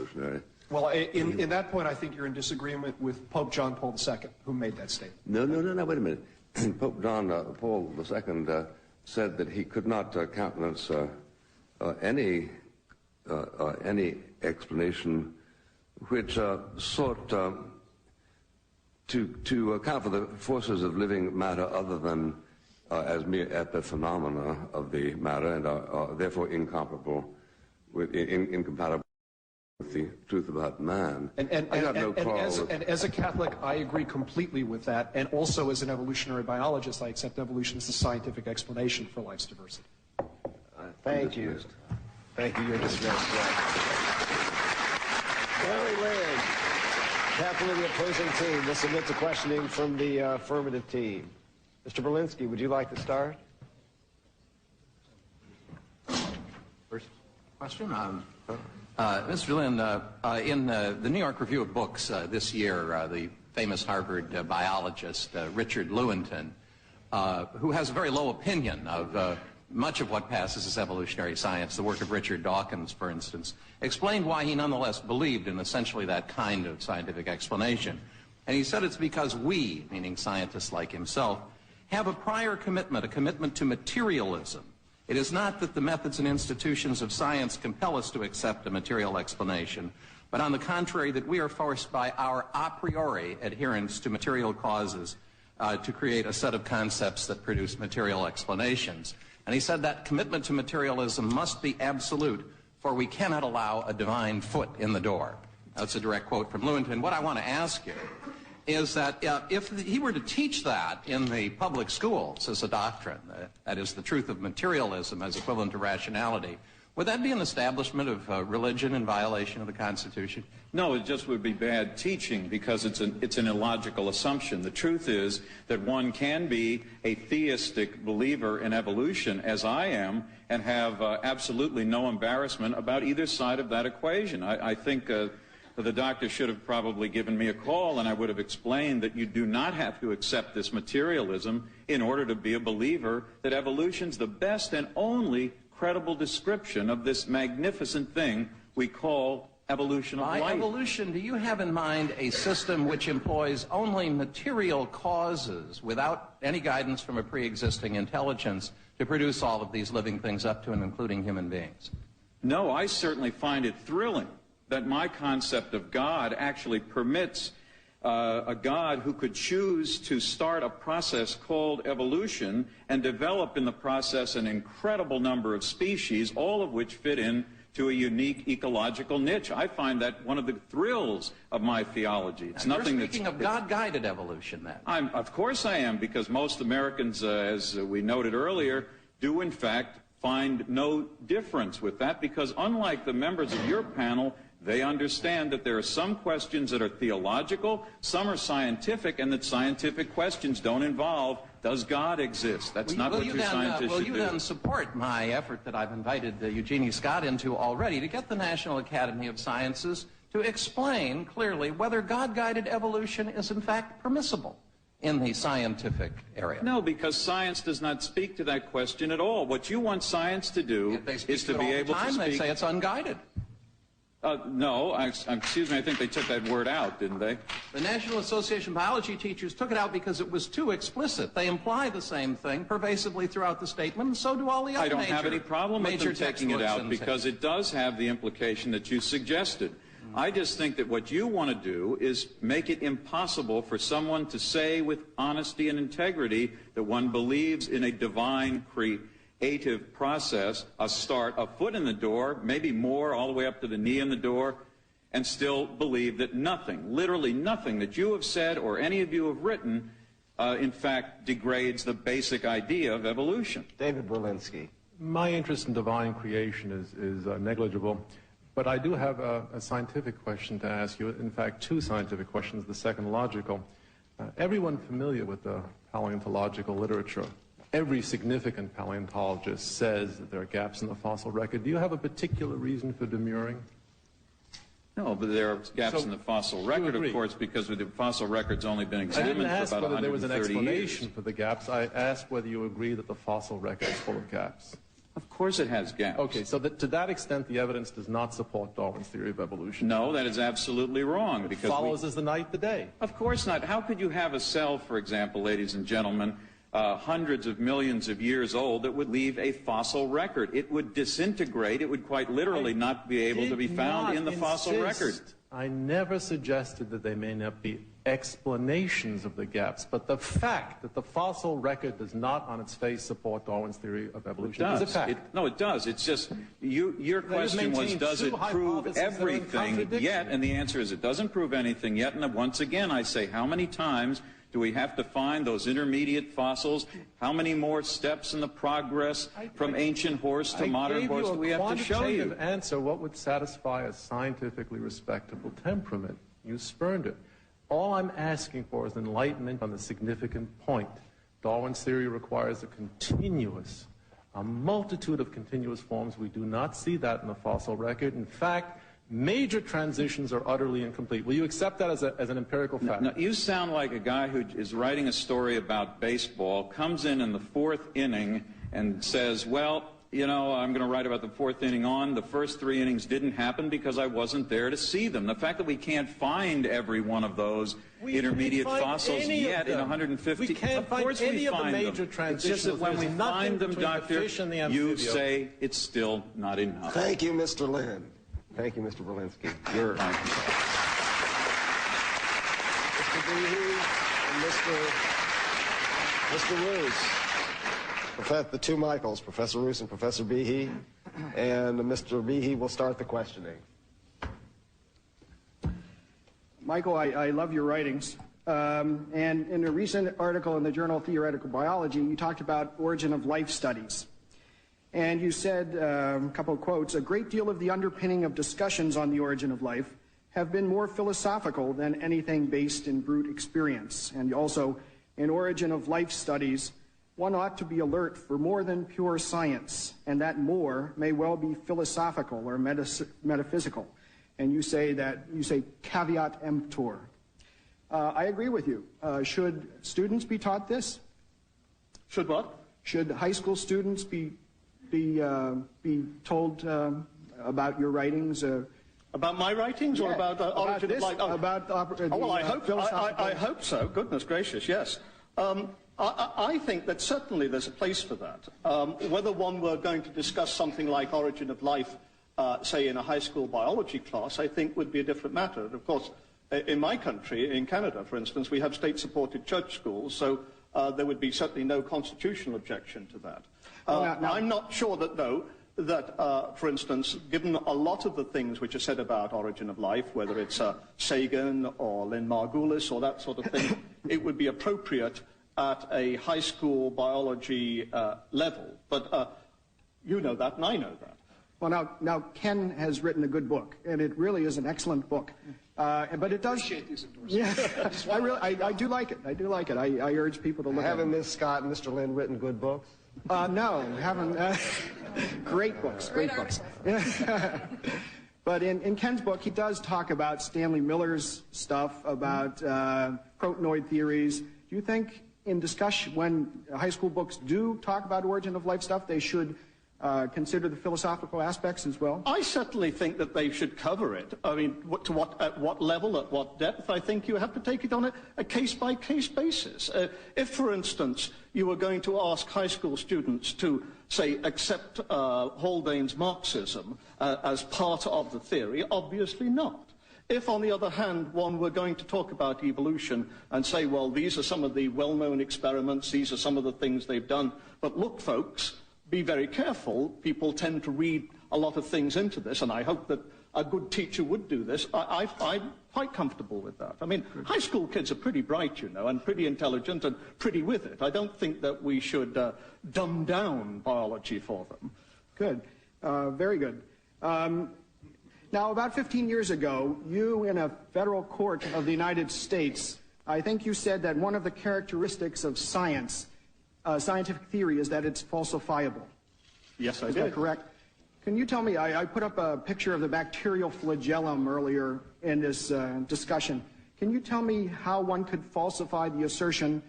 evolutionary. Well, in that point, I think you're in disagreement with Pope John Paul II, who made that statement. No, wait a minute. Pope John Paul II said that he could not countenance any explanation which sought to account for the forces of living matter other than as mere epiphenomena of the matter, and are therefore incompatible with the truth about man. And as a Catholic, I agree completely with that. And also as an evolutionary biologist, I accept evolution as the scientific explanation for life's diversity. Thank you. Thank you. You're dismissed. Larry Laird, captain of the opposing team, will submit to questioning from the affirmative team. Mr. Berlinski, would you like to start? First question. Mr. Lynn, in the New York Review of Books this year, the famous Harvard biologist Richard Lewontin, who has a very low opinion of much of what passes as evolutionary science, the work of Richard Dawkins, for instance, explained why he nonetheless believed in essentially that kind of scientific explanation. And he said it's because we, meaning scientists like himself, have a prior commitment, a commitment to materialism. It is not that the methods and institutions of science compel us to accept a material explanation, but on the contrary, that we are forced by our a priori adherence to material causes to create a set of concepts that produce material explanations. And he said that commitment to materialism must be absolute, for we cannot allow a divine foot in the door. That's a direct quote from Lewontin. What I want to ask you is that if he were to teach that in the public schools as a doctrine, that is the truth of materialism as equivalent to rationality, would that be an establishment of religion in violation of the Constitution? No, it just would be bad teaching because it's an illogical assumption. The truth is that one can be a theistic believer in evolution, as I am, and have absolutely no embarrassment about either side of that equation. I think the doctor should have probably given me a call, and I would have explained that you do not have to accept this materialism in order to be a believer, that evolution's the best and only credible description of this magnificent thing we call evolution of life. By evolution, do you have in mind a system which employs only material causes without any guidance from a pre-existing intelligence to produce all of these living things up to and including human beings? No, I certainly find it thrilling that my concept of God actually permits a God who could choose to start a process called evolution and develop in the process an incredible number of species, all of which fit in to a unique ecological niche. I find that one of the thrills of my theology. It's nothing you're speaking of God-guided evolution, then. Of course I am, because most Americans, as we noted earlier, do in fact find no difference with that, because unlike the members of your panel, they understand that there are some questions that are theological, some are scientific, and that scientific questions don't involve, does God exist? That's not what your scientists should do. Will you then support my effort that I've invited Eugenie Scott into already to get the National Academy of Sciences to explain clearly whether God-guided evolution is in fact permissible in the scientific area? No, because science does not speak to that question at all. What you want science to do is to be able to speak... They say it's unguided. No, excuse me, I think they took that word out, didn't they? The National Association of Biology Teachers took it out because it was too explicit. They imply the same thing pervasively throughout the statement, and so do all the other I don't have any problem with them taking it out because it does have the implication that you suggested. I just think that what you want to do is make it impossible for someone to say with honesty and integrity that one believes in a divine creative process, a foot in the door, maybe more, all the way up to the knee in the door, and still believe that nothing, literally nothing that you have said or any of you have written, in fact, degrades the basic idea of evolution. David Berlinski. My interest in divine creation is negligible, but I do have a scientific question to ask you. In fact, two scientific questions, the second logical. Everyone familiar with the paleontological literature, every significant paleontologist says that there are gaps in the fossil record. Do you have a particular reason for demurring? No, but there are gaps in the fossil record, of course, because the fossil record's only been examined for about 130 years. I didn't ask whether there was an explanation for the gaps. I asked whether you agree that the fossil record is full of gaps. Of course it has gaps. Okay, so to that extent, the evidence does not support Darwin's theory of evolution. No, that is absolutely wrong. It follows as the night the day. Of course not. How could you have a cell, for example, ladies and gentlemen, hundreds of millions of years old that would leave a fossil record? It would disintegrate. It would quite literally not be able to be found in the fossil record. I never suggested that there may not be explanations of the gaps, but the fact that the fossil record does not on its face support Darwin's theory of evolution is a fact. No, it does. It's just, your question was, does it prove everything yet? And the answer is, it doesn't prove anything yet. And once again, I say, how many times do we have to find those intermediate fossils? How many more steps in the progress from ancient horse to modern horse do we have to show you? I gave you a quantitative answer, what would satisfy a scientifically respectable temperament. You spurned it. All I'm asking for is enlightenment on the significant point. Darwin's theory requires a multitude of continuous forms. We do not see that in the fossil record. In fact, major transitions are utterly incomplete. Will you accept that as an empirical fact? No, you sound like a guy who is writing a story about baseball, comes in the fourth inning and says, well, you know, I'm going to write about the fourth inning on. The first three innings didn't happen because I wasn't there to see them. The fact that we can't find every one of those intermediate fossils yet in 150... We can't find any of the major transitions. It's just that when we find them, Doctor, you say it's still not enough. Thank you, Mr. Lynn. Thank you, Mr. Berlinski. Mr. Behe and Mr. Roos. The two Michaels, Professor Roos and Professor Behe. And Mr. Behe will start the questioning. Michael, I love your writings. And in a recent article in the journal Theoretical Biology, you talked about origin of life studies. And you said, a couple of quotes, a great deal of the underpinning of discussions on the origin of life have been more philosophical than anything based in brute experience. And also, in origin of life studies, one ought to be alert for more than pure science, and that more may well be philosophical or metaphysical. And you say caveat emptor. I agree with you. Should students be taught this? Should what? Should high school students be told about your writings? About my writings, yeah, or about origin of life? Well, I hope so. Goodness gracious, yes. I think that certainly there's a place for that. Whether one were going to discuss something like origin of life, say in a high school biology class, I think would be a different matter. Of course, in my country, in Canada, for instance, we have state-supported church schools, so there would be certainly no constitutional objection to that. I'm not sure that, though, that, for instance, given a lot of the things which are said about origin of life, whether it's Sagan or Lynn Margulis or that sort of thing, it would be appropriate at a high school biology level. But you know that, and I know that. Well, now Ken has written a good book, and it really is an excellent book. But it does... Appreciate these endorsements. Yeah, I do like it. I do like it. I urge people to look at it. Haven't Ms. Scott and Mr. Lynn written good books? No, haven't. Great books, great books. But in Ken's book, he does talk about Stanley Miller's stuff, about protenoid theories. Do you think in discussion, when high school books do talk about origin of life stuff, they should consider the philosophical aspects as well? I certainly think that they should cover it. I mean, at what level, at what depth? I think you have to take it on a case-by-case basis. If, for instance, you were going to ask high school students to, say, accept Haldane's Marxism as part of the theory, obviously not. If, on the other hand, one were going to talk about evolution and say, well, these are some of the well-known experiments, these are some of the things they've done, but look, folks, be very careful. People tend to read a lot of things into this, and I hope that a good teacher would do this. I'm quite comfortable with that. I mean, high school kids are pretty bright, you know, and pretty intelligent and pretty with it. I don't think that we should dumb down biology for them. Good. Very good. Now, about 15 years ago, you, in a federal court of the United States, I think you said that one of the characteristics of science, scientific theory, is that it's falsifiable. Yes, I did. Is that correct? Can you tell me, I put up a picture of the bacterial flagellum earlier in this discussion. Can you tell me how one could falsify the assertion